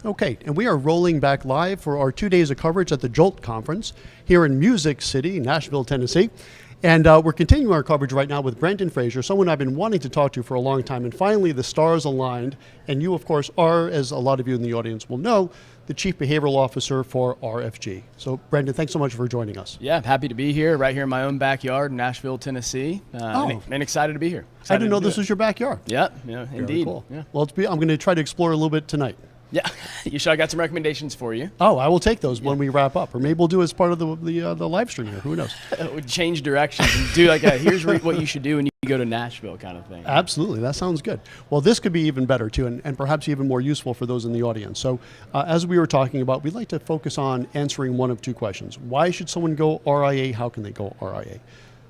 Okay, and we are rolling back live for our 2 days of coverage at the Jolt Conference here in Music City, Nashville, Tennessee. And we're continuing our coverage right now with Brendan Frazier, someone I've been wanting to talk to for a long time. And finally, the stars aligned. And you, of course, are, as a lot of you in the audience will know, the Chief Behavioral Officer for RFG. So, Brendan, thanks so much for joining us. Yeah, I'm happy to be here, right here in my own backyard in Nashville, Tennessee. And excited to be here. I didn't know this was your backyard. Yeah, indeed. Cool. Yeah. Well, I'm going to try to explore a little bit tonight. Yeah, you sure? I got some recommendations for you. Oh, I will take those when we wrap up, or maybe we'll do it as part of the live stream here. Who knows? We'd change directions and do like here's what you should do when you go to Nashville kind of thing. Absolutely, that sounds good. Well, this could be even better too, and perhaps even more useful for those in the audience. So, as we were talking about, we'd like to focus on answering one of two questions: why should someone go RIA? How can they go RIA?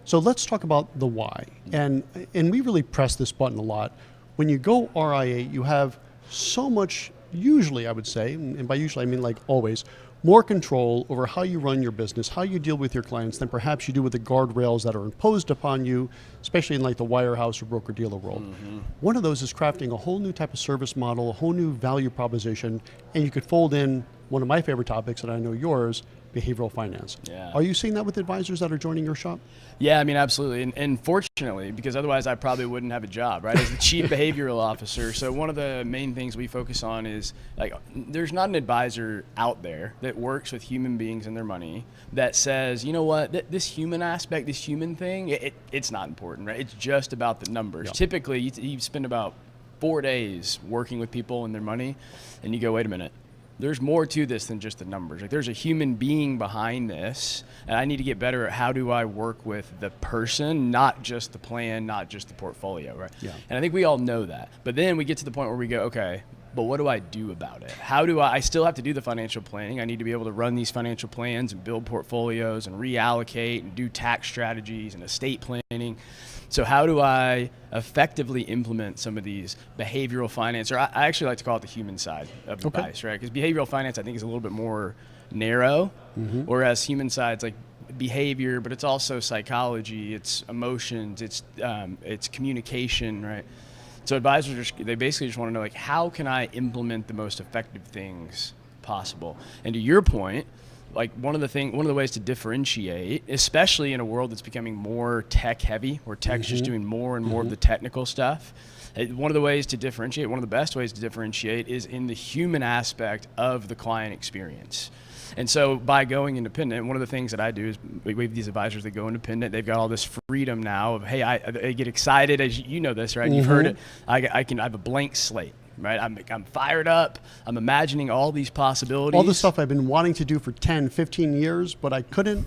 So let's talk about the why, and we really press this button a lot. When you go RIA, you have so much. Usually, I would say, and by usually I mean like always, more control over how you run your business, how you deal with your clients than perhaps you do with the guardrails that are imposed upon you, especially in like the wirehouse or broker-dealer world. Mm-hmm. One of those is crafting a whole new type of service model, a whole new value proposition, and you could fold in one of my favorite topics, and I know yours, behavioral finance. Yeah. Are you seeing that with advisors that are joining your shop? Yeah, I mean, absolutely. And fortunately, because otherwise I probably wouldn't have a job, right? As the Chief Behavioral Officer. So one of the main things we focus on is, like, there's not an advisor out there that works with human beings and their money that says, you know what, this human aspect, this human thing, it's not important, right? It's just about the numbers. Yeah. Typically, you spend about 4 days working with people and their money, and you go, wait a minute. There's more to this than just the numbers. Like, there's a human being behind this, and I need to get better at how do I work with the person, not just the plan, not just the portfolio, right? Yeah. And I think we all know that. But then we get to the point where we go, okay, but what do I do about it? How do I still have to do the financial planning. I need to be able to run these financial plans and build portfolios and reallocate and do tax strategies and estate planning. So how do I effectively implement some of these behavioral finance, or I actually like to call it the human side of advice, right? Because behavioral finance, I think, is a little bit more narrow, whereas human side's like behavior, but it's also psychology, it's emotions, it's communication, right? So advisors, they basically just want to know, like, how can I implement the most effective things possible? And to your point, like one of the ways to differentiate, especially in a world that's becoming more tech heavy, where tech's just doing more and more of the technical stuff. One of the ways to differentiate, one of the best ways to differentiate, is in the human aspect of the client experience. And so by going independent, one of the things that I do is we have these advisors that go independent. They've got all this freedom now of, hey, I get excited, as you know this, right? You've heard it. I have a blank slate. Right, I'm fired up. I'm imagining all these possibilities. All the stuff I've been wanting to do for 10, 15 years, but I couldn't.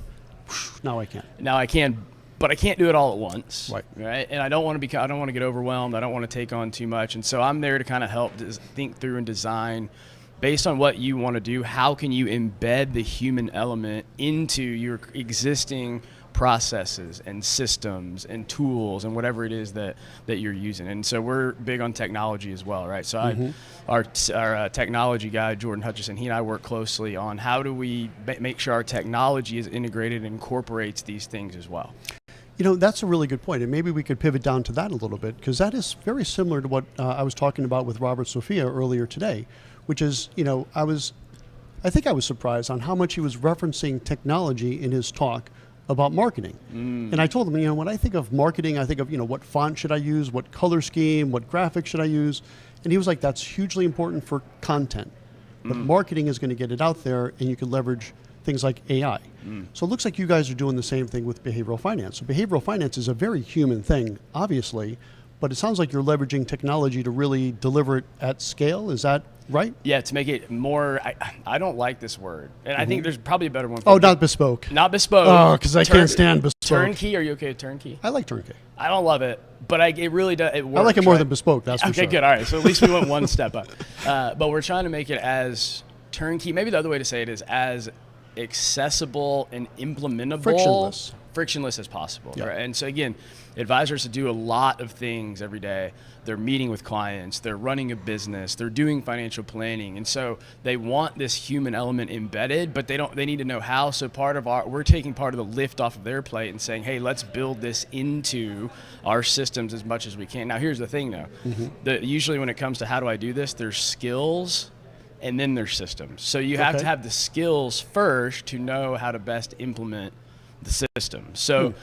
Now I can. Now I can, but I can't do it all at once. Right. And I don't want to get overwhelmed. I don't want to take on too much. And so I'm there to kind of help think through and design, based on what you want to do, how can you embed the human element into your existing processes and systems and tools and whatever it is that you're using. And so we're big on technology as well, right? So our technology guy, Jordan Hutchison, he and I work closely on how do we make sure our technology is integrated and incorporates these things as well. You know, that's a really good point, and maybe we could pivot down to that a little bit, because that is very similar to what I was talking about with Robert Sophia earlier today, which is, you know, I think I was surprised on how much he was referencing technology in his talk about marketing. And I told him, you know, when I think of marketing, I think of, you know, what font should I use, what color scheme, what graphic should I use? And he was like, that's hugely important for content. But marketing is going to get it out there, and you can leverage things like AI. So it looks like you guys are doing the same thing with behavioral finance. So behavioral finance is a very human thing, obviously, but it sounds like you're leveraging technology to really deliver it at scale. Is that right? Yeah, to make it more, I don't like this word. And I think there's probably a better one. Oh, not bespoke. Not bespoke. Oh, because I can't stand bespoke. Turnkey, are you okay with turnkey? I like turnkey. I don't love it, but it really does. It works, I like it more than bespoke, that's for okay, sure. Good, all right. So at least we went one step up. But we're trying to make it as turnkey, maybe the other way to say it is as accessible and implementable. Frictionless as possible. Yep. Right? And so again, advisors do a lot of things every day. They're meeting with clients, they're running a business, they're doing financial planning. And so they want this human element embedded, but they need to know how. So we're taking part of the lift off of their plate and saying, hey, let's build this into our systems as much as we can. Now, here's the thing though. Usually when it comes to how do I do this, there's skills and then there's systems. So you have to have the skills first to know how to best implement the system. So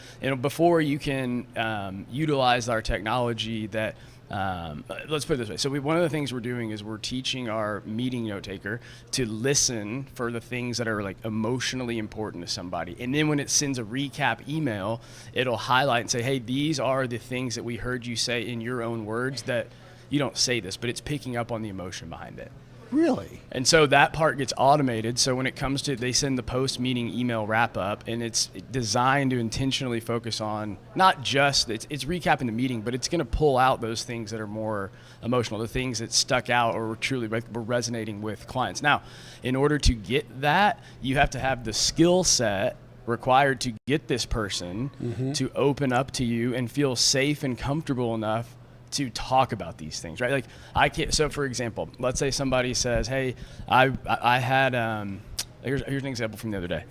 before you can utilize our technology that let's put it this way. So one of the things we're doing is we're teaching our meeting note taker to listen for the things that are like emotionally important to somebody. And then when it sends a recap email, it'll highlight and say, hey, these are the things that we heard you say in your own words that you don't say this, but it's picking up on the emotion behind it. Really? And so that part gets automated. So when it comes to, they send the post-meeting email wrap-up, and it's designed to intentionally focus on not just, it's recapping the meeting, but it's going to pull out those things that are more emotional, the things that stuck out or truly were resonating with clients. Now, in order to get that, you have to have the skill set required to get this person to open up to you and feel safe and comfortable enough to talk about these things, right? Like I can't. So, for example, let's say somebody says, "Hey, I had here's an example from the other day.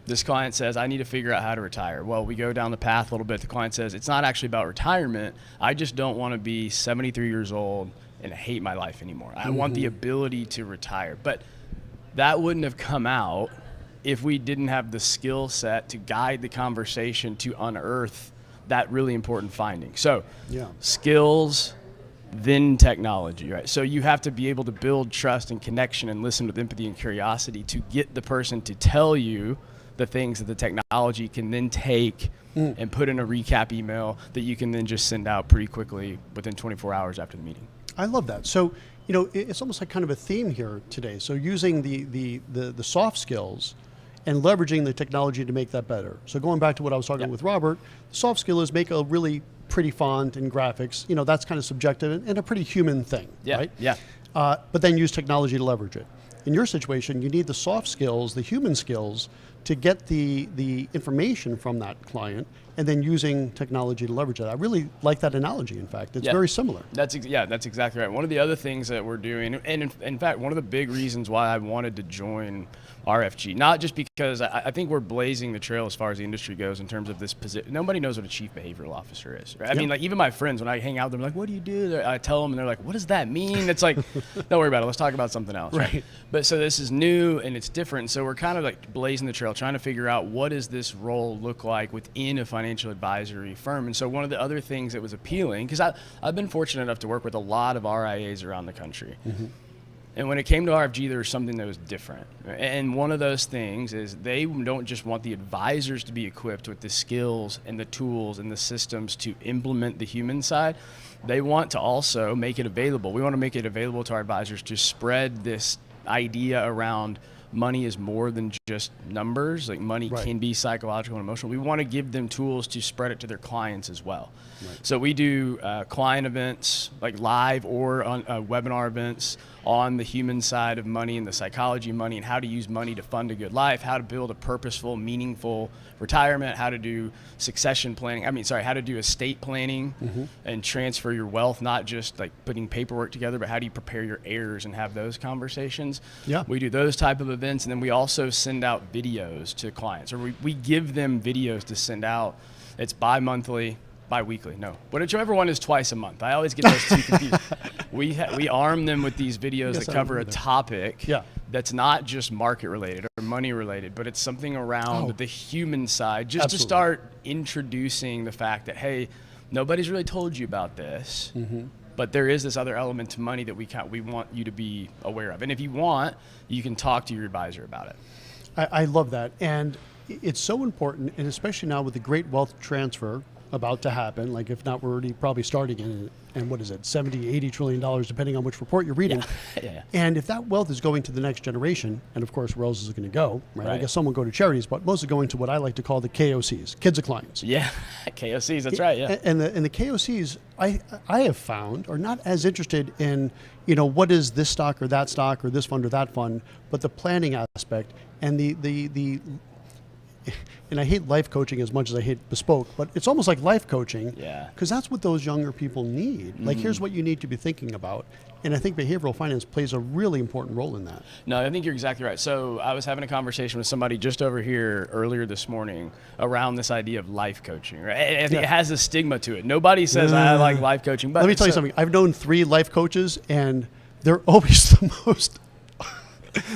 This client says I need to figure out how to retire." Well, we go down the path a little bit. The client says it's not actually about retirement. I just don't want to be 73 years old and hate my life anymore. I want the ability to retire. But that wouldn't have come out if we didn't have the skill set to guide the conversation to unearth that really important finding. So skills, then technology, right? So you have to be able to build trust and connection and listen with empathy and curiosity to get the person to tell you the things that the technology can then take and put in a recap email that you can then just send out pretty quickly within 24 hours after the meeting. I love that. So, it's almost like kind of a theme here today. So using the soft skills and leveraging the technology to make that better. So going back to what I was talking with Robert, the soft skill is make a really pretty font and graphics. That's kind of subjective and a pretty human thing, right? Yeah. But then use technology to leverage it. In your situation, you need the soft skills, the human skills, to get the information from that client, and then using technology to leverage it. I really like that analogy. In fact, it's very similar. That's exactly right. One of the other things that we're doing, and in fact, one of the big reasons why I wanted to join RFG, not just because I think we're blazing the trail as far as the industry goes in terms of this position. Nobody knows what a chief behavioral officer is, right? I mean, like even my friends, when I hang out, they're like, "What do you do?" I tell them, and they're like, "What does that mean?" It's like, don't worry about it. Let's talk about something else, right? But so this is new and it's different. So we're kind of like blazing the trail, trying to figure out what does this role look like within a financial advisory firm. And so one of the other things that was appealing, because I've been fortunate enough to work with a lot of RIAs around the country. And when it came to RFG, there was something that was different. And one of those things is they don't just want the advisors to be equipped with the skills and the tools and the systems to implement the human side. They want to also make it available. We want to make it available to our advisors to spread this idea around money is more than just numbers. Like money can be psychological and emotional. We want to give them tools to spread it to their clients as well. So we do client events, like live or on webinar events on the human side of money and the psychology of money and how to use money to fund a good life, how to build a purposeful, meaningful retirement, how to do succession planning. How to do estate planning and transfer your wealth, not just like putting paperwork together, but how do you prepare your heirs and have those conversations? We do those type of events, and then we also send out videos to clients, or we give them videos to send out. It's bi-weekly, no. Whichever one is twice a month. I always get those two confused. We arm them with these videos that cover a topic that's not just market related or money related, but it's something around the human side, just to start introducing the fact that, hey, nobody's really told you about this, but there is this other element to money that we want you to be aware of. And if you want, you can talk to your advisor about it. I love that. And it's so important, and especially now with the great wealth transfer about to happen, like if not, we're already probably starting in, and what is it, 70, 80 trillion dollars, depending on which report you're reading. And if that wealth is going to the next generation, and of course, where else is it going to go, right? I guess some will go to charities, but most are going to what I like to call the KOCs, kids of clients. KOCs, that's right, And the KOCs, I have found, are not as interested in, what is this stock or this fund or that fund, but the planning aspect and the and I hate life coaching as much as I hate bespoke, but it's almost like life coaching, because that's what those younger people need. Like, here's what you need to be thinking about. And I think behavioral finance plays a really important role in that. No, I think you're exactly right. So I was having a conversation with somebody just over here earlier this morning around this idea of life coaching, right? It has a stigma to it. Nobody says I like life coaching. But let me tell you something. I've known 3 life coaches, and they're always the most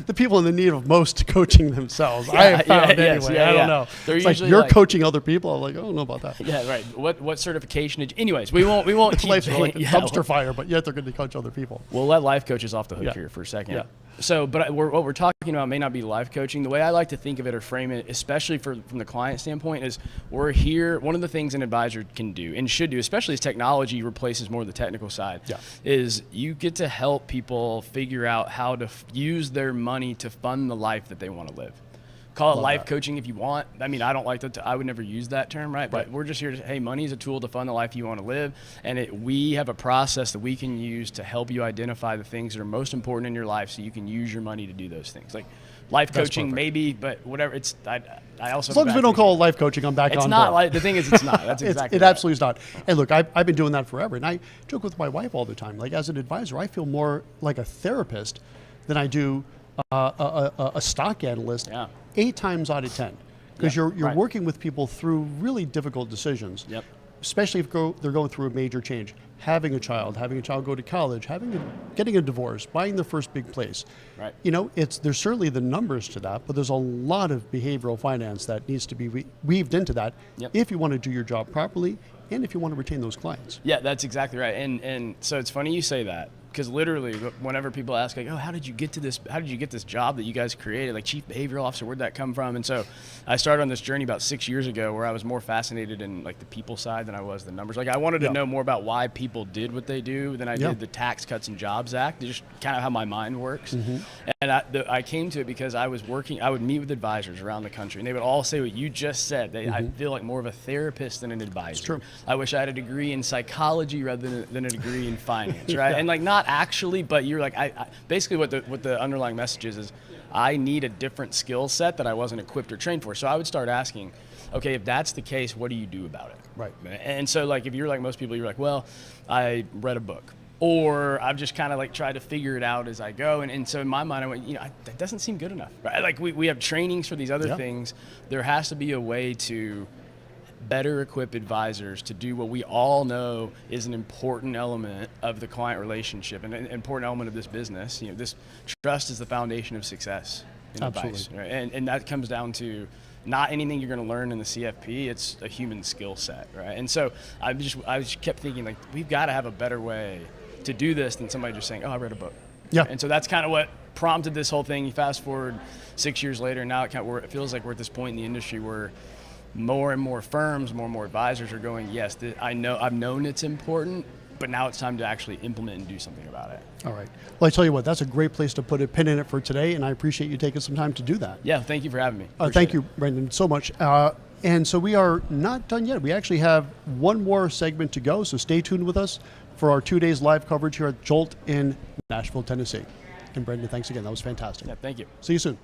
the people in the need of most coaching themselves. I have found anyway. I don't know. They're it's like usually you're coaching other people. I'm like, I don't know about that. Yeah, right. What certification did you, anyways, we won't keep Life's like a dumpster fire, but yet they're going to coach other people. We'll let life coaches off the hook here for a second. Yeah. So, but what we're talking about may not be life coaching. The way I like to think of it or frame it, especially from the client standpoint, is we're here. One of the things an advisor can do and should do, especially as technology replaces more of the technical side, is you get to help people figure out how to use their money to fund the life that they want to live. Call it life coaching if you want. I mean, I don't like that. I would never use that term, right? But we're just here to say, hey, money is a tool to fund the life you want to live. And we have a process that we can use to help you identify the things that are most important in your life so you can use your money to do those things. Like life coaching, maybe, but whatever. It's I also. As long as we don't call it life coaching, I'm back on board. It's not like, the thing is, it's not. That's exactly It absolutely is not. And look, I've been doing that forever. And I joke with my wife all the time. Like as an advisor, I feel more like a therapist than I do a stock analyst. 8 times out of 10, because you're working with people through really difficult decisions, especially if they're going through a major change. Having a child go to college, getting a divorce, buying their first big place. Right. You know, there's certainly the numbers to that, but there's a lot of behavioral finance that needs to be weaved into that if you want to do your job properly and if you want to retain those clients. Yeah, that's exactly right. And so it's funny you say that. Because literally, whenever people ask, like, oh, how did you get this job that you guys created, like chief behavioral officer, where'd that come from? And so I started on this journey about 6 years ago where I was more fascinated in like the people side than I was the numbers. Like I wanted to know more about why people did what they do than I did the Tax Cuts and Jobs Act, just kind of how my mind works. And I came to it because I would meet with advisors around the country and they would all say what you just said. I feel like more of a therapist than an advisor. It's true. I wish I had a degree in psychology rather than a degree in finance, right? And like not actually, but you're like, I basically what the underlying message is I need a different skill set that I wasn't equipped or trained for. So I would start asking, okay, if that's the case, what do you do about it? Right. And so like, if you're like most people, you're like, well, I read a book. Or I've just kind of like tried to figure it out as I go. And so in my mind, I went, that doesn't seem good enough, right? Like we have trainings for these other things. There has to be a way to better equip advisors to do what we all know is an important element of the client relationship and an important element of this business. This trust is the foundation of success in advice, right? And that comes down to not anything you're going to learn in the CFP. It's a human skill set, right? And so I just kept thinking like we've got to have a better way to do this than somebody just saying, oh, I read a book. Yeah. And so that's kind of what prompted this whole thing. You fast forward 6 years later, and now it feels like we're at this point in the industry where more and more firms, more and more advisors are going, yes, I've known it's important, but now it's time to actually implement and do something about it. All right. Well, I tell you what, that's a great place to put a pin in it for today, and I appreciate you taking some time to do that. Yeah, thank you for having me. Thank you, Brendan, so much. And so we are not done yet. We actually have one more segment to go, so stay tuned with us for our 2 days live coverage here at Jolt in Nashville, Tennessee. And Brendan, thanks again. That was fantastic. Yeah, thank you. See you soon.